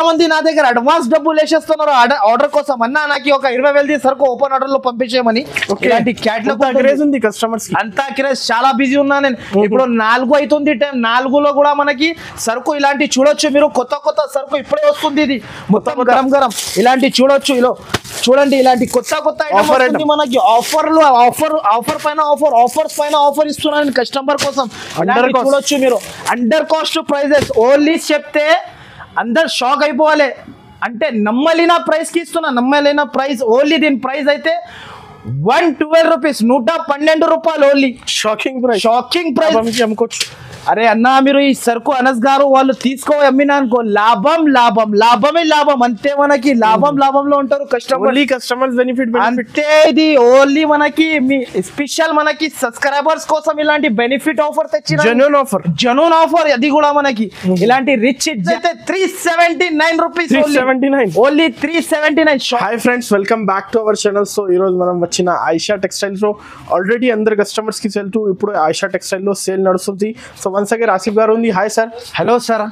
మంది నా దగ్గర అడ్వాన్స్ డబ్బులు వేసేస్తున్నారు ఆర్డర్ కోసం. అన్నా నాకు ఒక 20,000 సరుకు ఓపెన్ ఆర్డర్ లో పంపించేయమని. ఇలాంటి క్యాట్లాగ్ క్రేజ్ ఉంది కస్టమర్స్ కి, అంతా క్రేజ్, చాలా బిజీ ఉన్నా నేను. ఇప్పుడు 4 అవుతుంది టైం, 4లో కూడా మనకి సరుకు ఇలాంటి చూడొచ్చు మీరు. కొత్త కొత్త సరుకు ఇప్పుడే వస్తుంది, ఇది మొత్తం గరం గరం. ఇలాంటి చూడొచ్చు, ఇలా చూడండి, ఇలాంటి కొత్త కొత్త ఐటమ్ మనకి ఆఫర్లు, ఆఫర్ పైన ఆఫర్, ఆఫర్స్ పైన ఆఫర్ ఇస్తున్నాను కస్టమర్ కోసం. చూడొచ్చు మీరు, అండర్ కాస్ట్ ప్రైజెస్. ఓన్లీ చెప్తే అందరు షాక్ అయిపోవాలి, అంటే నమ్మలేని ప్రైస్ కి ఇస్తున్నా, నమ్మలేని ప్రైస్. ఓన్లీ దీని ప్రైస్ అయితే 112 రూపీస్, 112 రూపాయలు only. Shocking price, shocking price అమ్ముకోవచ్చు. అరే అన్నా, మీరు ఈ సరుకు అనస్ గారు వాళ్ళు తీసుకో అమ్మినా అనుకో, లాభం లాభం, లాభమే లాభం. అంతే, మనకి లాభం లాభంలో ఉంటారు కస్టమర్స్ బెనిఫిట్ అంతే. ఇది ఓన్లీ మనకి మీ స్పెషల్ మనకి సబ్స్క్రైబర్స్ కోసం ఇలాంటి బెనిఫిట్ ఆఫర్ తెచ్చిన, జెన్యూన్ ఆఫర్. అది కూడా మనకి ఇలాంటి రిచ్ అయితే 379 rupees, only 379. Hi friends, welcome back to our channel. So ఈ రోజు మనం వచ్చిన ఆయిషా టెక్స్టైల్స్ లో ఆల్రెడీ అందరు కస్టమర్స్ కి వెళ్తూ ఇప్పుడు ఆయిషా టెక్స్టైల్ లో సేల్ నడుస్తుంది. సో వన్స్ అగైన్ ఆసిఫ్ గారు ఉంది. Hi sir. Hello sir.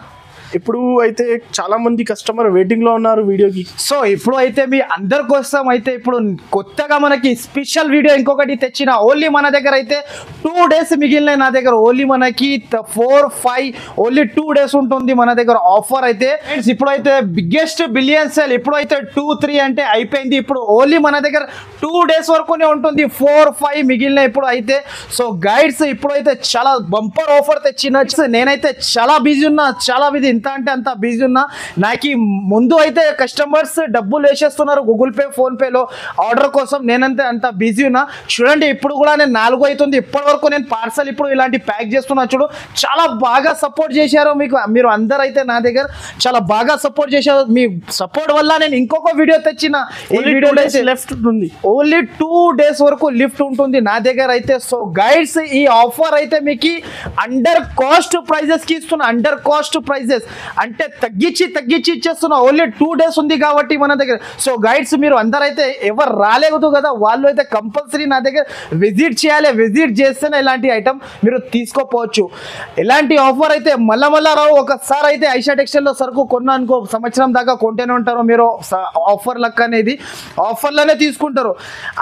ఇప్పుడు అయితే చాలా మంది కస్టమర్ వెయిటింగ్ లో ఉన్నారు వీడియోకి. సో ఇప్పుడు అయితే మీ అందరి కోసం అయితే ఇప్పుడు కొత్తగా మనకి స్పెషల్ వీడియో ఇంకొకటి తెచ్చిన. ఓన్లీ మన దగ్గర అయితే 2 డేస్ మిగిలినాయి నా దగ్గర. ఓన్లీ మనకి 4, 5 ఓన్లీ 2 డేస్ ఉంటుంది మన దగ్గర ఆఫర్ అయితే. ఇప్పుడైతే బిగ్గెస్ట్ బిలియన్ సేల్, ఇప్పుడైతే 2, 3 అంటే అయిపోయింది. ఇప్పుడు ఓన్లీ మన దగ్గర 2 డేస్ వరకునే ఉంటుంది, 4, 5 మిగిలినాయి ఇప్పుడు అయితే. సో గైడ్స్ ఇప్పుడైతే చాలా బంపర్ ఆఫర్ తెచ్చిన. నేనైతే చాలా బిజీ ఉన్నా, చాలా బిజీ, ఎంత అంటే అంత బిజీ ఉన్నా. నాకు ముందు అయితే కస్టమర్స్ డబ్బులు వేసేస్తున్నారు గూగుల్ పే, ఫోన్ పేలో ఆర్డర్ కోసం. నేనంతే అంత బిజీ ఉన్నా. చూడండి, ఇప్పుడు కూడా నేను 4 అవుతుంది, ఇప్పటి వరకు నేను పార్సల్ ఇప్పుడు ఇలాంటి ప్యాక్ చేస్తున్నా. చూడు, చాలా బాగా సపోర్ట్ చేశారు మీరు అందరు అయితే నా దగ్గర చాలా బాగా సపోర్ట్ చేశారు. మీ సపోర్ట్ వల్ల నేను ఇంకొక వీడియో తెచ్చిన. ఈ వీడియో లెఫ్ట్ ఉంటుంది, ఓన్లీ 2 డేస్ వరకు లిఫ్ట్ ఉంటుంది నా దగ్గర అయితే. సో గైడ్స్, ఈ ఆఫర్ అయితే మీకు అండర్ కాస్ట్ ప్రైజెస్ కి ఇస్తున్నా. అండర్ కాస్ట్ ప్రైజెస్ అంటే తగ్గించి ఇచ్చేస్తున్నా. ఓన్లీ 2 డేస్ ఉంది కాబట్టి మన దగ్గర. సో గైడ్స్, మీరు అందరైతే ఎవరు రాలేదు కదా, వాళ్ళు అయితే కంపల్సరీ నా దగ్గర విజిట్ చేయాలి. విజిట్ చేస్తేనే ఇలాంటి ఐటమ్ మీరు తీసుకోపోవచ్చు. ఇలాంటి ఆఫర్ అయితే మళ్ళా రావు. ఒకసారి అయితే ఆయిషా టెక్స్టైల్లో సరుకు కొన్నా అనుకో, సంవత్సరం దాకా కొంటేనే ఉంటారు మీరు. ఆఫర్ లక్ అనేది ఆఫర్లోనే తీసుకుంటారు.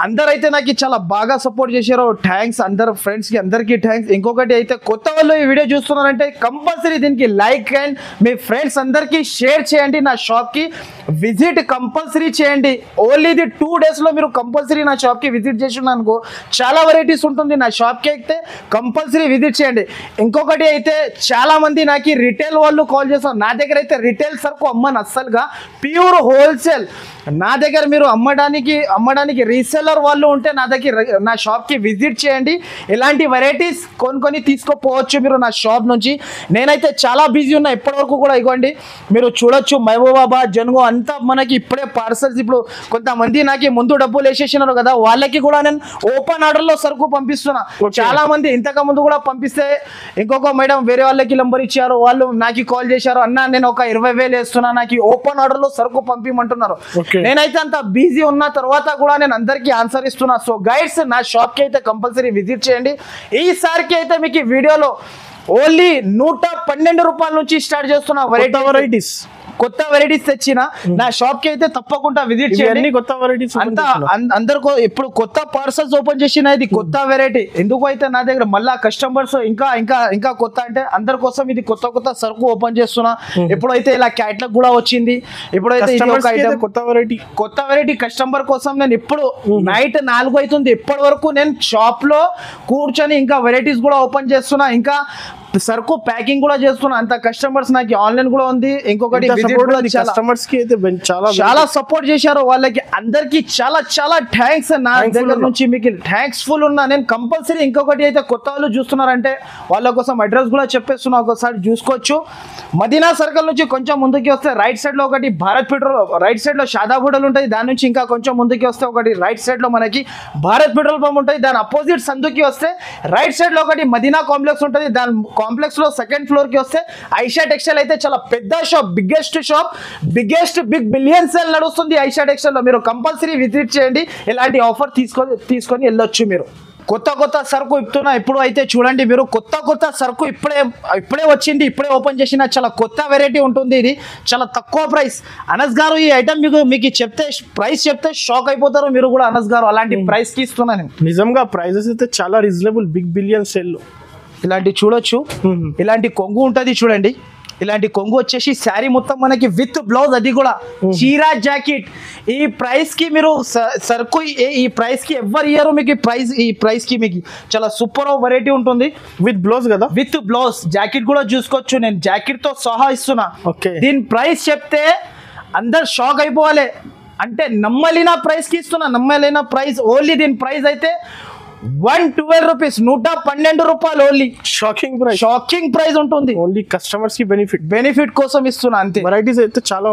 అందరైతే నాకు చాలా బాగా సపోర్ట్ చేశారు. థ్యాంక్స్ అందరు ఫ్రెండ్స్కి, అందరికీ థ్యాంక్స్. ఇంకొకటి అయితే కొత్త వాళ్ళు ఈ వీడియో చూస్తున్నారంటే కంపల్సరీ దీనికి లైక్ అండ్ మీ ఫ్రెండ్స్ అందరికీ షేర్ చేయండి. నా షాప్కి విజిట్ కంపల్సరీ చేయండి. ఓన్లీ ఇది 2 డేస్లో మీరు కంపల్సరీ నా షాప్కి విజిట్ చేసిన అనుకో, చాలా వెరైటీస్ ఉంటుంది నా షాప్కి అయితే. కంపల్సరీ విజిట్ చేయండి. ఇంకొకటి అయితే చాలా మంది నాకు రిటైల్ వాళ్ళు కాల్ చేస్తారు. నా దగ్గర అయితే రిటైల్ సరుకు అమ్మను అస్సలుగా, ప్యూర్ హోల్సేల్ నా దగ్గర. మీరు అమ్మడానికి రీసెల్లర్ వాళ్ళు ఉంటే నా దగ్గర, నా షాప్కి విజిట్ చేయండి. ఇలాంటి వెరైటీస్ కొన్ని తీసుకోపోవచ్చు మీరు నా షాప్ నుంచి. నేనైతే చాలా బిజీ ఉన్నా ఇప్పటివరకు కూడా. ఇవ్వండి, మీరు చూడొచ్చు, మహబూబాబాద్, జన్గో అంతా మనకి ఇప్పుడే పార్సల్స్. ఇప్పుడు కొంతమంది నాకు ముందు డబ్బులు వేసేసినారు కదా, వాళ్ళకి కూడా నేను ఓపెన్ ఆర్డర్లో సరుకు పంపిస్తున్నా. చాలా మంది ఇంతకు ముందు కూడా పంపిస్తే ఇంకొక మేడం వేరే వాళ్ళకి నంబర్ ఇచ్చారు, వాళ్ళు నాకు కాల్ చేశారు, అన్న నేను ఒక 20,000 వేస్తున్నా, నాకు ఓపెన్ ఆర్డర్లో సరుకు పంపిమంటున్నారు. నేనైతే అంత బిజీ ఉన్న తర్వాత కూడా నేను అందరికీ ఆన్సర్ ఇస్తున్నా. సో గైడ్స్, నా షాప్కి అయితే కంపల్సరీ విజిట్ చేయండి. ఈసారికి అయితే మీకు వీడియోలో ఓన్లీ 112 రూపాయల నుంచి స్టార్ట్ చేస్తున్నా కొత్త వెరైటీస్ తెచ్చిన. నా షాప్ కి అయితే తప్పకుండా విజిట్ చేయండి. కొత్త వెరైటీస్ అంతా అందరికీ ఇప్పుడు కొత్త పార్సల్స్ ఓపెన్ చేసిన. ఇది కొత్త వెరైటీ. ఎందుకు అయితే నా దగ్గర మళ్ళా కస్టమర్స్ ఇంకా కొత్త అంటే అందరి కోసం ఇది కొత్త సరుకు ఓపెన్ చేస్తున్నా. ఎప్పుడైతే ఇలా క్యాట్లాగ్ కూడా వచ్చింది. ఇప్పుడైతే కొత్త వెరైటీ కస్టమర్ కోసం నేను ఇప్పుడు నైట్ 4 అవుతుంది, ఇప్పటి వరకు నేను షాప్ లో కూర్చొని ఇంకా వెరైటీస్ కూడా ఓపెన్ చేస్తున్నా. ఇంకా సరుకు ప్యాకింగ్ కూడా చేస్తున్నా. అంత కస్టమర్స్ నాకు ఆన్లైన్ కూడా ఉంది. ఇంకొకటి కస్టమర్స్ కి అయితే చాలా సపోర్ట్ చేశారు. వాళ్ళకి అందరికి చాలా థ్యాంక్స్. నా దగ్గర నుంచి మీకు థ్యాంక్స్ ఫుల్ ఉన్నా. నేను కంపల్సరీ ఇంకొకటి అయితే కొత్త వాళ్ళు చూస్తున్నారంటే వాళ్ళ కోసం అడ్రస్ కూడా చెప్పేస్తున్నా, ఒకసారి చూసుకోవచ్చు. మదీనా సర్కిల్ నుంచి కొంచెం ముందుకి వస్తే రైట్ సైడ్ లో ఒకటి భారత్ పెట్రోల్, రైట్ సైడ్ లో షాదాబ్ హోటల్ ఉంటుంది. దాని నుంచి ఇంకా కొంచెం ముందుకి వస్తే ఒకటి రైట్ సైడ్ లో మనకి భారత్ పెట్రోల్ పంప్ ఉంటుంది. దాని అపోజిట్ సందుకి వస్తే రైట్ సైడ్ లో ఒకటి మదీనా కాంప్లెక్స్ ఉంటుంది. దాని కాంప్లెక్స్ లో 2nd ఫ్లోర్ కి వస్తే ఆయిషా టెక్స్టైల్ అయితే చాలా పెద్ద shop, biggest big billion sale నడుస్తుంది ఆయిషా టెక్స్టైల్ లో. మీరు కంపల్సరీ విజిట్ చేయండి. ఇలాంటి ఆఫర్ తీసుకొని వెళ్ళొచ్చు మీరు. కొత్త సరుకు ఇస్తున్నా. ఇప్పుడు అయితే చూడండి మీరు కొత్త సరుకు ఇప్పుడే వచ్చింది, ఇప్పుడే ఓపెన్ చేసిన చాలా కొత్త వెరైటీ ఉంటుంది. ఇది చాలా తక్కువ ప్రైస్. అనస్ గారు ఈ ఐటమ్ మీకు చెప్తే ప్రైస్ చెప్తే షాక్ అయిపోతారు మీరు కూడా. అనస్ గారు అలాంటి ప్రైస్ కి ఇస్తున్నాను. నిజంగా ప్రైజెస్ అయితే చాలా రీజనబుల్, బిగ్ బిలియన్ సేల్. ఇలాంటి చూడొచ్చు, ఇలాంటి కొంగు ఉంటది చూడండి. ఇలాంటి కొంగు వచ్చేసి శారీ మొత్తం మనకి విత్ బ్లౌజ్, అది కూడా చీరా జాకెట్. ఈ ప్రైస్ కి మీరు సరుకు ఈ ప్రైస్ కి ఎవరు ఇయ్యరు మీకు. ఈ ప్రైస్ కి మీకు చాలా సూపర్ వెరైటీ ఉంటుంది. విత్ బ్లౌజ్ కదా, విత్ బ్లౌజ్ జాకెట్ కూడా చూసుకోవచ్చు. నేను జాకెట్ తో సహా ఇస్తున్నా. ఓకే, దీని ప్రైస్ చెప్తే అందరు షాక్ అయిపోవాలి. అంటే నమ్మలేని ప్రైస్ కి ఇస్తున్నా, నమ్మలేని ప్రైస్. ఓన్లీ దీని ప్రైస్ అయితే 112 రూపీస్, 112 రూపాయలు ఓన్లీ. షాకింగ్ ప్రైస్ ఉంటుంది. ఓన్లీ కస్టమర్స్ కి బెనిఫిట్ కోసం ఇస్తున్నా అంతే. వెరైటీస్ అయితే చాలా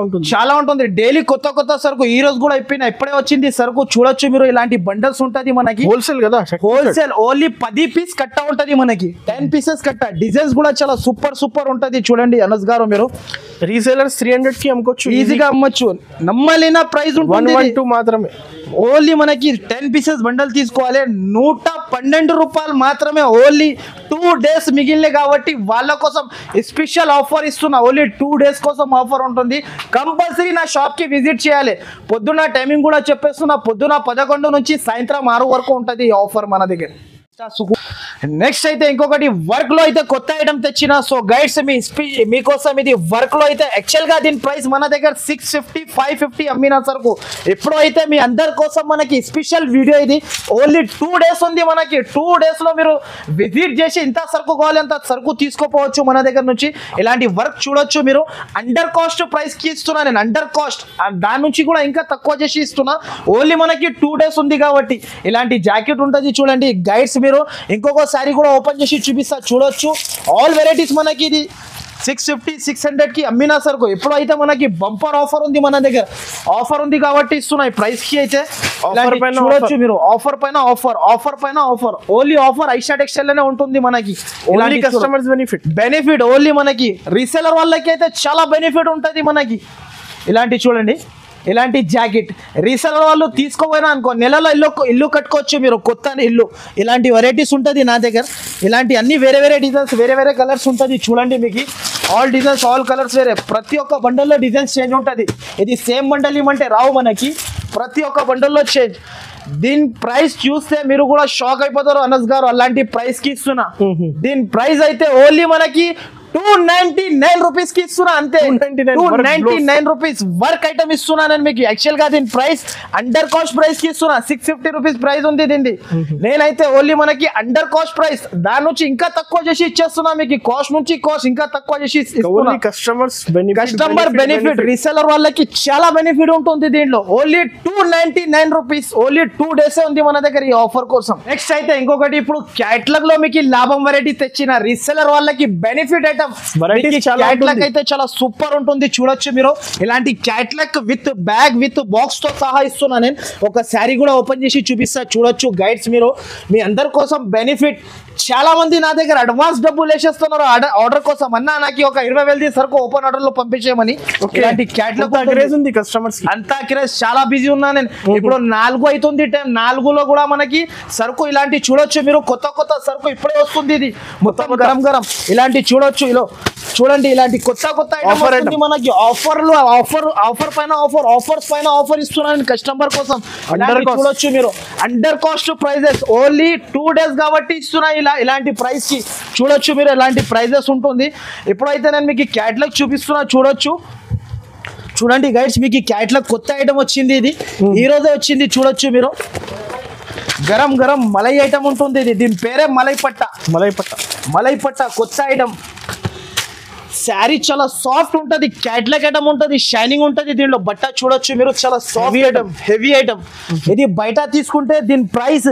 ఉంటుంది. డైలీ కొత్త సరుకు. ఈ రోజు కూడా ఇప్పుడే వచ్చింది సరుకు. చూడొచ్చు మీరు, ఇలాంటి బండల్స్ ఉంటది మనకి. హోల్సేల్ కదా, హోల్సేల్. ఓన్లీ 10 పీస్ కట్ట ఉంటది మనకి, 10 పీసెస్ కట్ట. డిజైన్స్ కూడా చాలా సూపర్ ఉంటది. చూడండి అనస్ గారు, మీరు రీసేలర్స్ 300 కి అమ్ముకోవచ్చు, ఈజీగా అమ్మొచ్చు. నమ్మలేని ప్రైస్ ఉంటుంది. 112 మాత్రమే. ఓన్లీ మనకి 10 పీసెస్ బండల్ తీసుకోవాలి, 112 రూపాయలు మాత్రమే. ఓన్లీ 2 డేస్ మిగిలిన కాబట్టి వాళ్ళ కోసం స్పెషల్ ఆఫర్ ఇస్తున్నా. ఓన్లీ 2 డేస్ కోసం ఆఫర్ ఉంటుంది. కంపల్సరీ నా షాప్ కి విజిట్ చేయాలి. పొద్దున్న టైమింగ్ కూడా చెప్పేస్తున్నా, పొద్దున 11 నుంచి సాయంత్రం 6 వరకు ఉంటుంది ఈ ఆఫర్ మన దగ్గర. నెక్స్ట్ అయితే ఇంకొకటి వర్క్ లో అయితే కొత్త ఐటమ్ తెచ్చిన. సో గైడ్స్ మీకోసం ఇది వర్క్ లో అయితే యాక్చువల్ గా దీని ప్రైస్ మన దగ్గర 650 550 అమ్మిన సరుకు. ఇప్పుడు అయితే మీ అందరి కోసం మనకి స్పెషల్ వీడియో ఇది. ఓన్లీ 2 డేస్ ఉంది మనకి. 2 డేస్ లో మీరు విజిట్ చేసి ఇంత సరుకు కావాలి అంత సరుకు తీసుకోపోవచ్చు మన దగ్గర నుంచి. ఇలాంటి వర్క్ చూడొచ్చు మీరు. అండర్ కాస్ట్ ప్రైస్ కి ఇస్తున్నా నేను, అండర్ కాస్ట్. దాని నుంచి కూడా ఇంకా తక్కువ చేసి ఇస్తున్నా. ఓన్లీ మనకి 2 డేస్ ఉంది కాబట్టి. ఇలాంటి జాకెట్ ఉంటుంది చూడండి గైడ్స్. మీరు ఇంకొక సారీ కూడా ఓపెన్ చేసి చూపిస్తా, చూడొచ్చు. ఆల్ వెరైటీస్ మనకి ఇది 650 600 కి అమ్మిన సరుకు. ఇప్పుడు అయితే మనకి బంపర్ ఆఫర్ ఉంది మన దగ్గర. ఆఫర్ ఉంది కాబట్టి ఇస్తున్నా ఈ ప్రైస్ కి అయితే. చూడొచ్చు మీరు, ఆఫర్ పైన offer. Only offer Aisha textile లోనే ఉంటుంది మనకి. ఓన్లీ కస్టమర్స్ బెనిఫిట్ ఓన్లీ మనకి. రీసెలర్ వాళ్ళకి అయితే చాలా బెనిఫిట్ ఉంటుంది మనకి. ఇలాంటి చూడండి, ఇలాంటి జాకెట్ రీసెలర్ వాళ్ళు తీసుకోపోయినా అనుకో, నెలలో ఇల్లు కట్టుకోవచ్చు మీరు, కొత్త ఇల్లు. ఇలాంటి వెరైటీస్ ఉంటుంది నా దగ్గర. ఇలాంటి అన్ని వేరే డిజైన్స్, వేరే కలర్స్ ఉంటుంది చూడండి. మీకు ఆల్ డిజైన్స్, ఆల్ కలర్స్ వేరే. ప్రతి ఒక్క బండల్లో డిజైన్స్ చేంజ్ ఉంటుంది. ఇది సేమ్ బండల్ ఇవ్వమంటే రావు మనకి. ప్రతి ఒక్క బండల్లో చేంజ్. దీని ప్రైస్ చూస్తే మీరు కూడా షాక్ అయిపోతారు అనస్ గారు. అలాంటి ప్రైస్ కి ఇస్తున్నా. దీని ప్రైస్ అయితే ఓన్లీ మనకి 299 రూపీస్ కి ఇస్తున్నా అంతే. 299 రూపీస్ వర్క్ ఐటమ్ ఇస్తున్నా నేను మీకు. యాక్చువల్ గా దీని ప్రైస్ అండర్ కాస్ట్ ప్రైస్ కి ఇస్తున్నా. 650 రూపీస్ ప్రైస్ ఉంది దీన్ని. నేనైతే ఓన్లీ మనకి అండర్ కాస్ట్ ప్రైస్, దాని నుంచి ఇంకా తక్కువ చేసి ఇచ్చేస్తున్నా మీకు. కాస్ట్ నుంచి కాస్ట్ ఇంకా తక్కువ చేసి కస్టమర్ బెనిఫిట్. రీసెలర్ వాళ్ళకి చాలా బెనిఫిట్ ఉంటుంది దీంట్లో. Only 299 rupees. ఓన్లీ 2 డేస్ ఉంది మన దగ్గర ఈ ఆఫర్ కోసం. నెక్స్ట్ అయితే ఇంకొకటి, ఇప్పుడు క్యాట్లాగ్ లో మీకు లాభం వెరైటీ తెచ్చిన. రీసెలర్ వాళ్ళకి బెనిఫిట్ ఐటమ్ క్యాట్లాగ్ అయితే చాలా సూపర్ ఉంటుంది. చూడొచ్చు మీరు. ఇలాంటి catalogue with bag with box తో సహా ఇస్తున్నా నేను. ఒక శారీ కూడా ఓపెన్ చేసి చూపిస్తా, చూడొచ్చు గైడ్స్. మీరు మీ అందరి కోసం బెనిఫిట్. చాలా మంది నా దగ్గర అడ్వాన్స్ డబ్బులు వేసేస్తున్నారు ఆర్డర్ కోసం. అన్నా నాకు ఒక 20,000 సరుకు ఓపెన్ ఆర్డర్ లో పంపించేయమని. ఇలాంటి క్యాట్లాగ్ ఉంది కస్టమర్స్ అంతా క్రేజ్. చాలా బిజీ ఉన్నా నేను. ఇప్పుడు 4 అవుతుంది టైం. 4లో కూడా మనకి సరుకు ఇలాంటి చూడొచ్చు మీరు. కొత్త సరుకు ఇప్పుడే వస్తుంది. ఇది మొత్తం గరం. ఇలాంటి చూడొచ్చు. ఇలా చూడండి, ఇలాంటి కొత్త ఐటమ్ మనకి. ఆఫర్ పైన ఆఫర్స్ పైన ఆఫర్ ఇస్తున్నాను కస్టమర్ కోసం. చూడొచ్చు మీరు. Under cost prices. Only 2 days కాబట్టి ఇస్తున్నా ఇలాంటి ప్రైస్ కి. చూడొచ్చు మీరు, ఇలాంటి ప్రైజెస్ ఉంటుంది. ఇప్పుడైతే నేను మీకు క్యాటలాగ్ చూపిస్తున్నా, చూడండి గైడ్స్. మీకు క్యాటలాగ్ కొత్త ఐటమ్ వచ్చింది. ఇది ఈ రోజే వచ్చింది. చూడొచ్చు మీరు. గరం మలై ఐటమ్ ఉంటుంది ఇది. దీని పేరే మలై పట్ట కొత్త ఐటమ్. శారీ చాలా సాఫ్ట్ ఉంటుంది. క్యాట్లాగ్ ఐటమ్ ఉంటుంది, షైనింగ్ ఉంటుంది. దీనిలో బట్ట చూడొచ్చు మీరు. చాలా సాఫ్ట్ ఐటమ్, హెవీ ఐటమ్. ఇది బయట తీసుకుంటే దీని price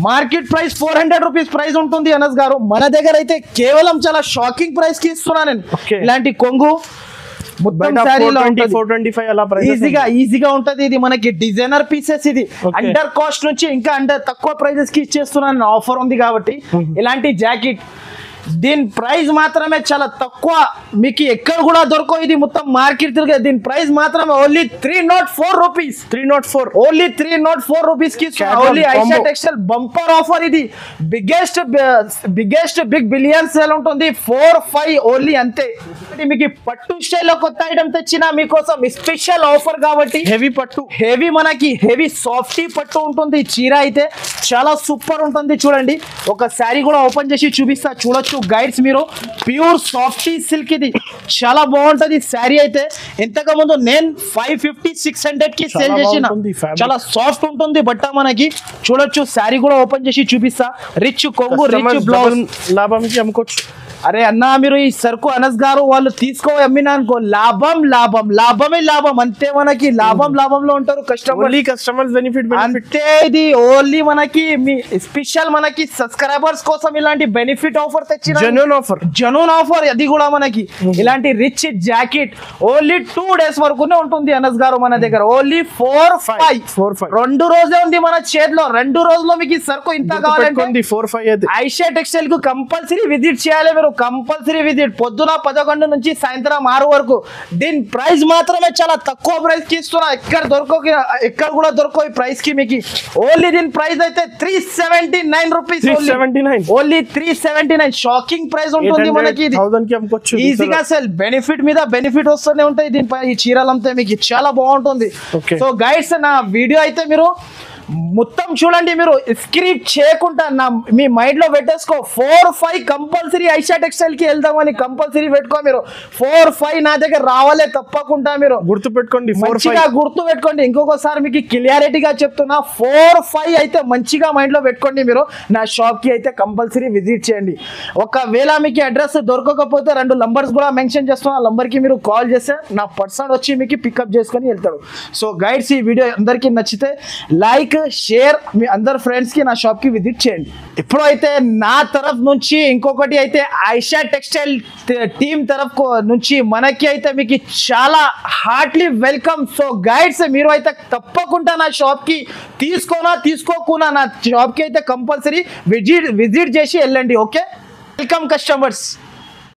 market price 400 rupees price ఉంటుంది అనస్ గారు. మన దగ్గర అయితే కేవలం చాలా షాకింగ్ ప్రైస్ కి ఇస్తున్నా నేను. ఇలాంటి కొంగు మొత్తం శారీలో 425 అలా ప్రైస్ ఈజీగా ఉంటది. ఇది మనకి డిజైనర్ పీసెస్. ఇది అండర్ కాస్ట్ నుంచి ఇంకా తక్కువ ప్రైజెస్ కి ఇచ్చేస్తున్నాను. ఆఫర్ ఉంది కాబట్టి. ఇలాంటి జాకెట్ దీని ప్రైస్ మాత్రమే చాలా తక్కువ, మీకు ఎక్కడ కూడా దొరకవు. ఇది మొత్తం మార్కెట్ తిరిగే. దీని ప్రైస్ మాత్రమే ఓన్లీ 304 రూపీస్. 304 ఓన్లీ 304 రూపీస్ కి only Aisha textile bumper offer. ఇది బిగ్గెస్ట్ బిగ్ బిలియన్ సేల్ ఉంటుంది. 4-5 ఓన్లీ అంతే. మీకు పట్టు స్టైల్లో కొత్త ఐటమ్ తెచ్చిన మీకోసం స్పెషల్ ఆఫర్ కాబట్టి హెవీ పట్టు, హెవీ మనకి హెవీ సాఫ్టీ పట్టు ఉంటుంది. చీర అయితే చాలా సూపర్ ఉంటుంది. చూడండి ఒక శారీ కూడా ఓపెన్ చేసి చూపిస్తా, చూడొచ్చు గైడ్స్ మీరు. ప్యూర్ సాఫ్టీ సిల్క్, ఇది చాలా బాగుంటది శారీ అయితే. ఇంతకు ముందు నేను 550-600 కి సేల్ చేసిన. చాలా సాఫ్ట్ ఉంటుంది బట్ట మనకి. చూడొచ్చు శారీ కూడా ఓపెన్ చేసి చూపిస్తా. రిచ్ కొంగు, రిచ్ బ్లౌజ్, లాభంకి అమ్ముకోవచ్చు. అరే అన్నా మీరు ఈ సరుకు అనస్ గారు వాళ్ళు తీసుకో అమ్మినా అనుకో లాభం లాభం లాభమే లాభం అంతే. మనకి లాభంలో ఉంటారు కస్టమర్స్ బెనిఫిట్ అంతే. ఇది ఓన్లీ మనకి మీ స్పెషల్ మనకి సబ్స్క్రైబర్స్ కోసం ఇలాంటి బెనిఫిట్ ఆఫర్ తెచ్చిన జనూన్ ఆఫర్. అది కూడా మనకి ఇలాంటి రిచ్ జాకెట్ ఓన్లీ 2 days వరకునే ఉంటుంది అనస్ గారు మన దగ్గర. ఓన్లీ 4-5 2 రోజులే ఉంది మన చేతిలో. 2 రోజుల్లో మీకు ఈ సరుకు ఇంత కావాలంటే 4-5 ఐషా టెక్స్టైల్ కు కంపల్సరీ విజిట్ చేయాలి మీరు. కంపల్సరీ విజిట్ పొద్దున 11 నుంచి సాయంత్రం 6 వరకు. దీని ప్రైస్ మాత్రమే చాలా తక్కువ ప్రైస్ కి ఇస్తున్నా. ఎక్కడ కూడా దొరకవు ఈ ప్రైస్ కి మీకు. ఓన్లీ దీని ప్రైస్ అయితే 379 రూపీస్. ఓన్లీ 379. షాకింగ్ ప్రైస్ ఉంటుంది మనకి. ఈజీగా సెల్, బెనిఫిట్ మీద బెనిఫిట్ వస్తూనే ఉంటాయి దీనిపై. ఈ చీరలంతా మీకు చాలా బాగుంటుంది. సో గైడ్స్ నా వీడియో అయితే మీరు మొత్తం చూడండి. మీరు స్క్రిప్ట్ చేయకుండా మీ మైండ్ లో పెట్టేసుకో. 4-5 కంపల్సరీ ఐషా టెక్స్టైల్ కి వెళ్దామని కంపల్సరీ పెట్టుకో. మీరు 4-5 నా దగ్గర రావాలే తప్పకుండా. మీరు గుర్తు పెట్టుకోండి, గుర్తు పెట్టుకోండి. ఇంకొకసారి మీకు క్లియారిటీగా చెప్తున్నా, 4-5 అయితే మంచిగా మైండ్ లో పెట్టుకోండి. మీరు నా షాప్ కి అయితే కంపల్సరీ విజిట్ చేయండి. ఒకవేళ మీకు అడ్రస్ దొరకకపోతే 2 నంబర్స్ కూడా మెన్షన్ చేస్తున్నా. ఆ నంబర్ కి మీరు కాల్ చేస్తే నా పర్సన్ వచ్చి మీకు పికప్ చేసుకొని వెళ్తాడు. సో గైడ్స్ ఈ వీడియో అందరికీ నచ్చితే లైక్, షేర్, మీ అందరు ఫ్రెండ్స్ కి నా షాప్ కి విజిట్ చేయండి. ఇప్పుడు అయితే నా తరఫు నుంచి ఇంకొకటి అయితే ఐషా టెక్స్టైల్ టీమ్ తరఫు నుంచి మనకి అయితే మీకు చాలా హార్ట్లీ వెల్కమ్. సో గైడ్స్ మీరు అయితే తప్పకుండా నా షాప్ కి తీసుకోకుండా నా షాప్ కి అయితే కంపల్సరీ విజిట్ చేసి వెళ్ళండి. Okay, welcome customers.